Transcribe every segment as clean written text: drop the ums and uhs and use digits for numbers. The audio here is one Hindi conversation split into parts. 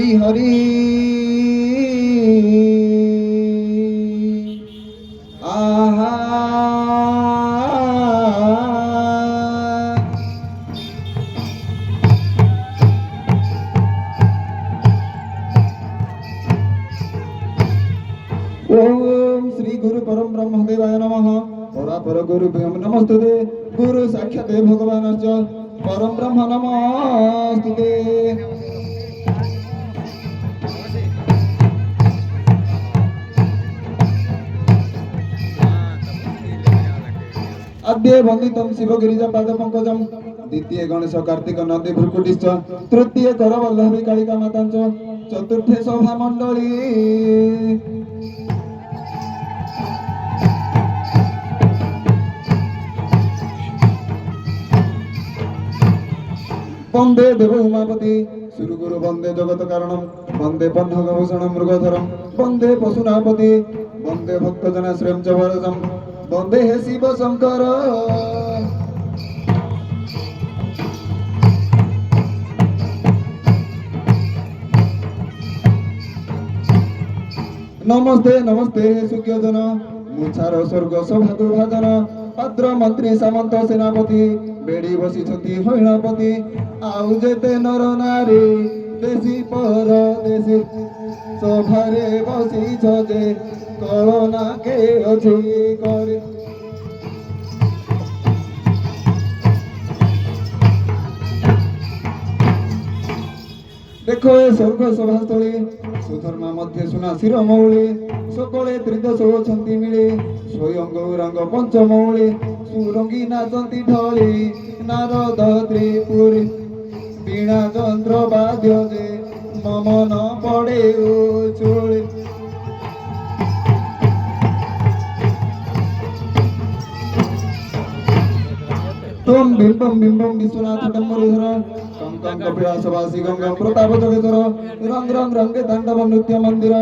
हरि हरि आहा ओम श्री गुरु परम ब्रह्मदेवाय नमः परापर गुरुभ्यो नमस्तुते गुरु साक्षात् भगवानश्च परम ब्रह्म नमस्तुते अद्य वंदितं शिवगिरिजा पाद पंकजम द्वितीय गणेश कार्तिक नदी भ्रुकुटिश्च तृतीय करवल्लभी कालिका मातांच चतुर्थे सभा मंडली वंदे देव उमापति सुरगुरु वंदे जगत कारणम वंदे पन्नगभूषण मृगधरम वंदे पशुनापति वंदे भक्तजनाश्रयं च वरदम वंदे हे शिव शंकर नमस्ते नमस्ते हे सुज्ञजन मुछार स्वर्ग सभातु भाजन पात्र मंत्री सामंत सेनापति बेड़ी बसिछंती हरिणापति आउ जेते नर नारी देशी परदेशी सभारे बसिछ जे कलना के अछि करी देखो ए स्वर्ग सभास्थली सुधर्मा मध्य सुना शिरोमौली सकले त्रिदश छंती मिली स्वयं गौरांग पंचमौली सुरंगी नाचंती ढली नारद त्रिपुरी वीणा चंद्र बाद्य जे मम न पड़े उचुली तम बिंबम बिंबम विश्वनाथ डम्बरुधर कम कम कपिलासवासी गंगा प्रताप जगेश्वर रंग रंग रंगे तांडव नृत्य मंदिर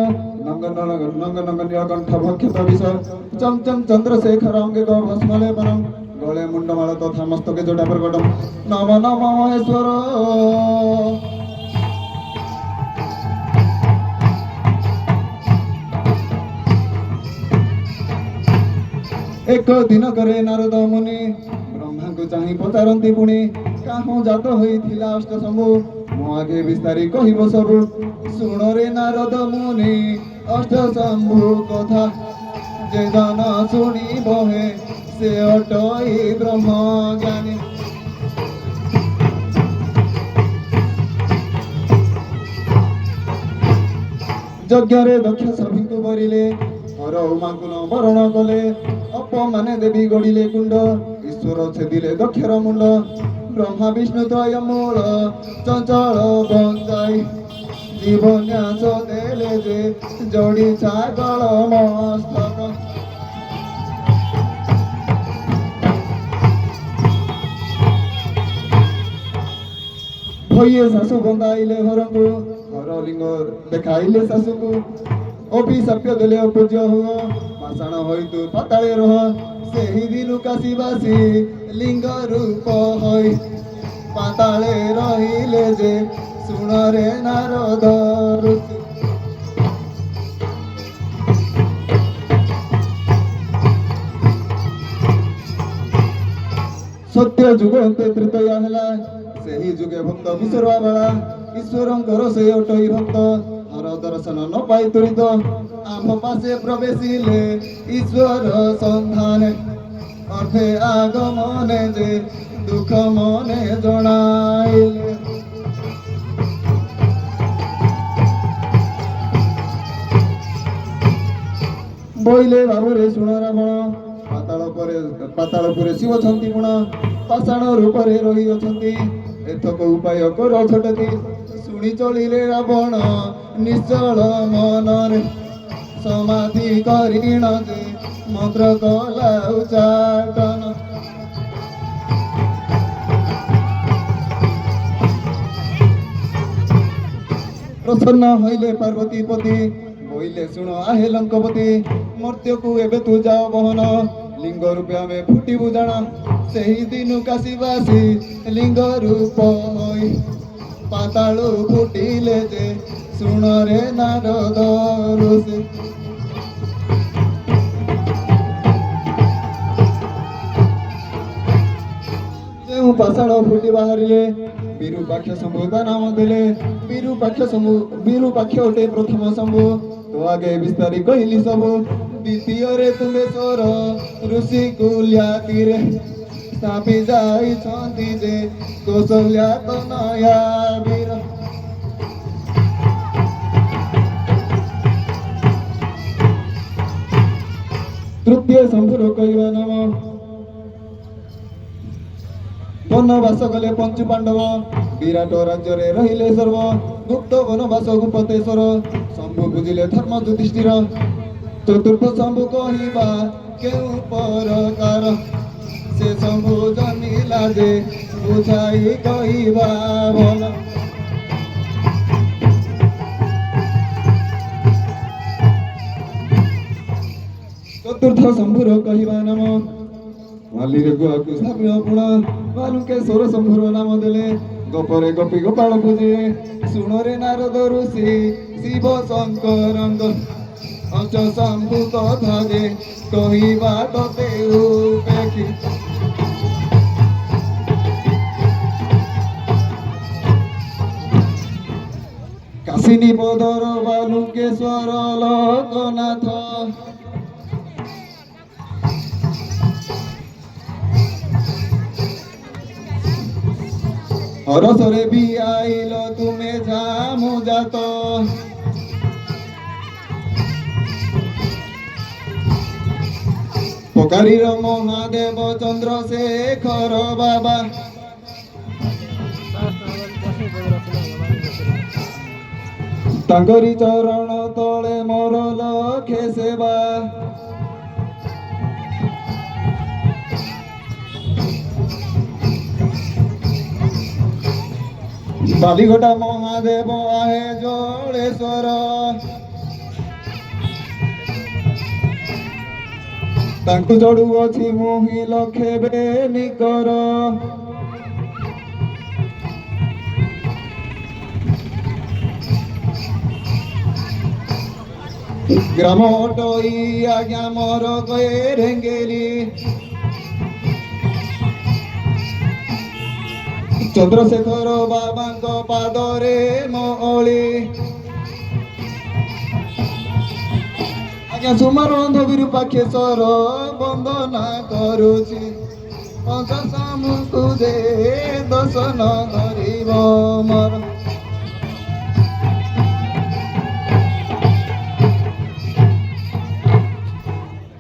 नंग नंग नंग नंग नीलकंठ भक्षित विष चम चम चंद्रशेखर अंगे भस्मलेपनम गले मुंडमाल तथा मस्तके जोड़ा प्रकटम नम नम महेश्वर एक दिन करे नारद मुनि ब्रह्मा को चाहि पचारंती पुणी काहू जात होइथिला अष्टशंभु मो आगे विस्तारी कहिबो सबु सुण रे नारद मुनि अष्टशंभु कथा जे जन शुणी बहे से अटई ब्रह्म ज्ञानी यज्ञ रे दक्ष सभी को बरिले हर उमाकुल वरण कले अपमाने देवी गढ़िले कुंड ईश्वर छेदिले दक्षर मुंड ब्रह्मा विष्णु त्रय मूल चंचल बंजाई जीवन्यास देले जे जोड़ी छागल मस्तक भये शाशु बंदाइले हरंगु हर लिंग देखाइले शाशु को अभिशाप्य देले पूज्य हुआ पाषाण होइतु पाताले रह सेही दिनु काशीवासी लिंग रूप होई पाताले रहिले जे सुण रे नारद ऋषि सत्य जुग अंते तृतीय हेला सेही जुगे भक्त विसर्वा बेला ईश्वरंकर से अटई भक्त हर दर्शन न पाई तुरित आम पासे प्रवेशिले ईश्वर संधान अर्थे आगमने जे दुख मने जणाइले बोइले बाबुरे सुण रावण पातालपुरे शिव छंती गुण पाषाण रूपरे रही अछंती एथक उपाय कर छटती शुणी चलिले रावण निश्चल मनरे समाधि करिण जे मंत्र कला उच्चाटन प्रसन्न हईले पार्वती पति बोइले शुण आहे लंकपति मर्त्य को एबे तू जाओ बहन लिंग रूपे आमे फुटिबु जाना सेही दिनु काशीवासी लिंग रूप होई पातालु फुटिले जे ଶୁଣରେ ନାରଦ ଋଷି। ଯେଉଁ ପାଷାଣ ଫୁଟି ବାହାରିଲେ ବିରୁପାକ୍ଷ ଶମ୍ଭୁ ତା ନାମ ଦେଲେ। ବିରୁପାକ୍ଷ ଅଟେ ପ୍ରଥମ ଶମ୍ଭୁ, ତ ଆଗେ ବିସ୍ତାରି କହିଲି ସବୁ। ଦ୍ୱିତୀୟରେ ତୁମ୍ବେଶ୍ୱର ଋଷି କୁଲ୍ୟାତିରେ ସ୍ଥାପି ଯାଇଛନ୍ତି ଯେ କୌଶଲ୍ୟା ତନୟା ବୀର। ତୃତୀୟ ଶମ୍ଭୁର କହିବା ନାମ ବନବାସ କଲେ ପଞ୍ଚୁ ପାଣ୍ଡବ, ବିରାଟ ରାଜ୍ୟରେ ରହିଲେ ସର୍ବ। ଗୁପ୍ତ ବନବାସ ଗୁପତେଶ୍ୱର, ଶମ୍ଭୁ ବୁଝିଲେ ଧର୍ମ ଯୁଧିଷ୍ଠିର। ଚତୁର୍ଥ ଶମ୍ଭୁ କହିବା କେଉଁ ପ୍ରକାର, ସେ ଶମ୍ଭୁ ଜନିଲା ଯେ ବୁଝାଇ କହିବା ଭଲ। ଚତୁର୍ଥ ଶମ୍ଭୁର କହିବା ନାମ ମାଲିରେ ଗୁଆକୁ ସାମ୍ୟ ପୁଣ, ବାଲୁକେଶ୍ୱର ଶମ୍ଭୁର ନାମ ଦେଲେ। ଗୋପରେ ଗୋପୀ ଗୋପାଳ ପୂଜେ, ଶୁଣରେ ନାରଦ ଋଷି ଶିବ ଶଙ୍କରଙ୍କ। ଅଞ୍ଚ ଶମ୍ଭୁ କଥା ଯେ କହିବା ତତେ ଉପେକ୍ଷି। କାଶିନୀ ପଦର ବାଲୁକେଶ୍ୱର ଲୋକନାଥ, ହରସରେ ବି ଆଇଲ ତୁମେ ଝାମୁ ଜାତ। ପକାରୀର ମହାଦେବ ଚନ୍ଦ୍ରଶେଖର ବାବା, ତାଙ୍କରି ଚରଣ ତଳେ ମୋର ଲକ୍ଷେ ସେବା। ବାଲିଘଟା ମହାଦେବ ଆହେ ଜଳେଶ୍ୱର, ତାଙ୍କୁ ଚଢୁଅଛି ମୁହିଁ ଲକ୍ଷେ ବେନିକର। ଗ୍ରାମ ଅଟଇ ଆଜ୍ଞା ମୋର କଏ ରେଙ୍ଗେଲି, ଚନ୍ଦ୍ରଶେଖର ବାବାଙ୍କ ପାଦରେ ମଳି। ଆଜ୍ଞା ସୁମରନ୍ଧ ବିରୁପାକ୍ଷେଶ୍ୱର ବନ୍ଦନା କରୁଛି, ପଞ୍ଚ ଶମ୍ଭୁଙ୍କୁ ଯେ ଦର୍ଶନ କରିବ ମୋର।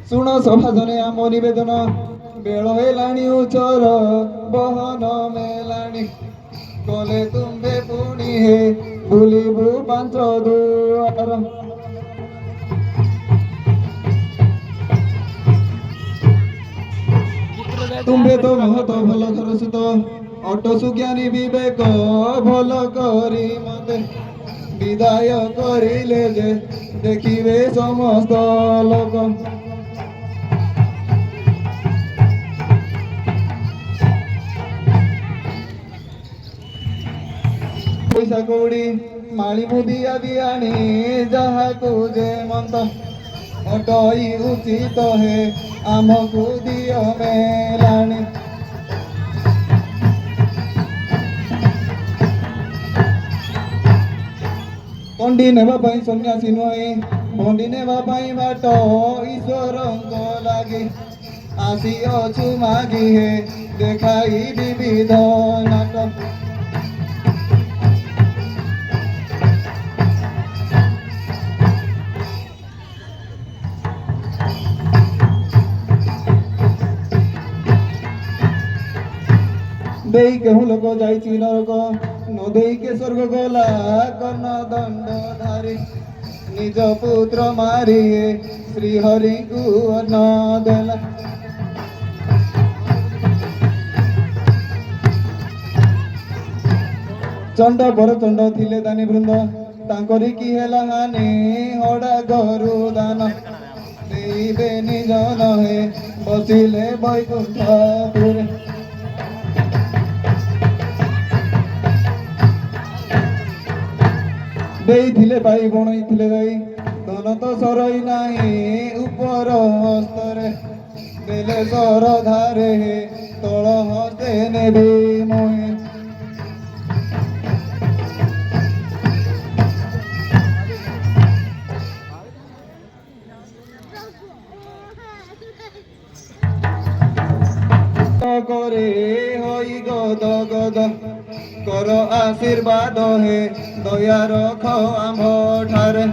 ଶୁଣ ସଭାଜନେ ଆମ ନିବେଦନ, ବେଳ ହେଲାଣି ଉଚ୍ଚର ବହନ ମେଲାଣି। କଲେ ତୁମ୍ଭେ ପୁଣି ହେ ବୁଲିବୁ ପାଞ୍ଚ ଦୁଆର। ତୁମ୍ଭେ ତ ମହତ ଭଲ ଖରସୁତ, ଅଟ ସୁଜ୍ଞାନୀ ବିବେକ ଭଲ କରି ମତେ। ବିଦାୟ କରିଲେ ଯେ ଦେଖିବେ ସମସ୍ତ ଲୋକ। ପଇସା କଉଡ଼ି ମାଳି ମୁଦି ଆଦି ଆଣି ଯାହାକୁ ଯେ ମନ୍ତ। ଅଟଇ ଉଚିତ ହେ ଆମକୁ ଦିଅ ମେଲାଣି। କଣ୍ଡି ନେବା ପାଇଁ ସନ୍ନ୍ୟାସୀ ନୁହେଁ, ଭଣ୍ଡି ନେବା ପାଇଁ ବାଟ ଈଶ୍ୱରଙ୍କ ଲାଗି। ଆସିଅଛୁ ମାଗି ହେ ଦେଖାଇ ବିବିଧ ନାଟ। ଦେଇ କେଉଁ ଲୋକ ଯାଇଛି ନରକ, ନ ଦେଇକେ ସ୍ୱର୍ଗ ଗଲା କର୍ଣ୍ଣ ଦଣ୍ଡ ଧାରି। ନିଜ ପୁତ୍ର ମାରି ଶ୍ରୀହରିଙ୍କୁ ଅନ୍ନ ଦେଲା। ଚଣ୍ଡ ବରଚଣ୍ଡ ଥିଲେ ଦାନୀ ବୃନ୍ଦ, ତାଙ୍କରି କି ହେଲା ହାନି ହଡ଼ା ଘରୁ ଦାନ। ଦେଇବେ ନିଜ ନହେ ବସିଲେ ବୈକୁଣ୍ଠପୁରେ। ଦେଇଥିଲେ ପାଇ ବଣେଇଥିଲେ ଯାଇ ଧନ ତ ସରଇ ନାହିଁ ଉପର ହସ୍ତରେ ଦେଲେ ସର ଧାରେ ତଳ ହସ୍ତେ ନେବି ମୁହିଁ করে হই গদ গদ কর আশীর্বাদ হে দয়া রখ আম্ভ ঠারে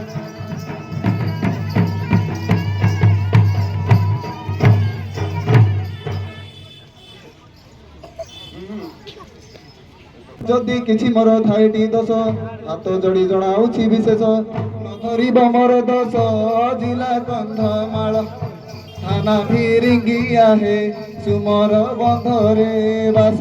যদি কিছু মোর থাইটি দোষ হাত যোড়ি জଣାଉଛି বিশেষ ନ ଧରିବ ମୋର ଦୋଷ ଜିଲ୍ଲା କନ୍ଧମାଳ থানা ফিরিঙ্গিয়া হে সুমর বন্ধরে বাস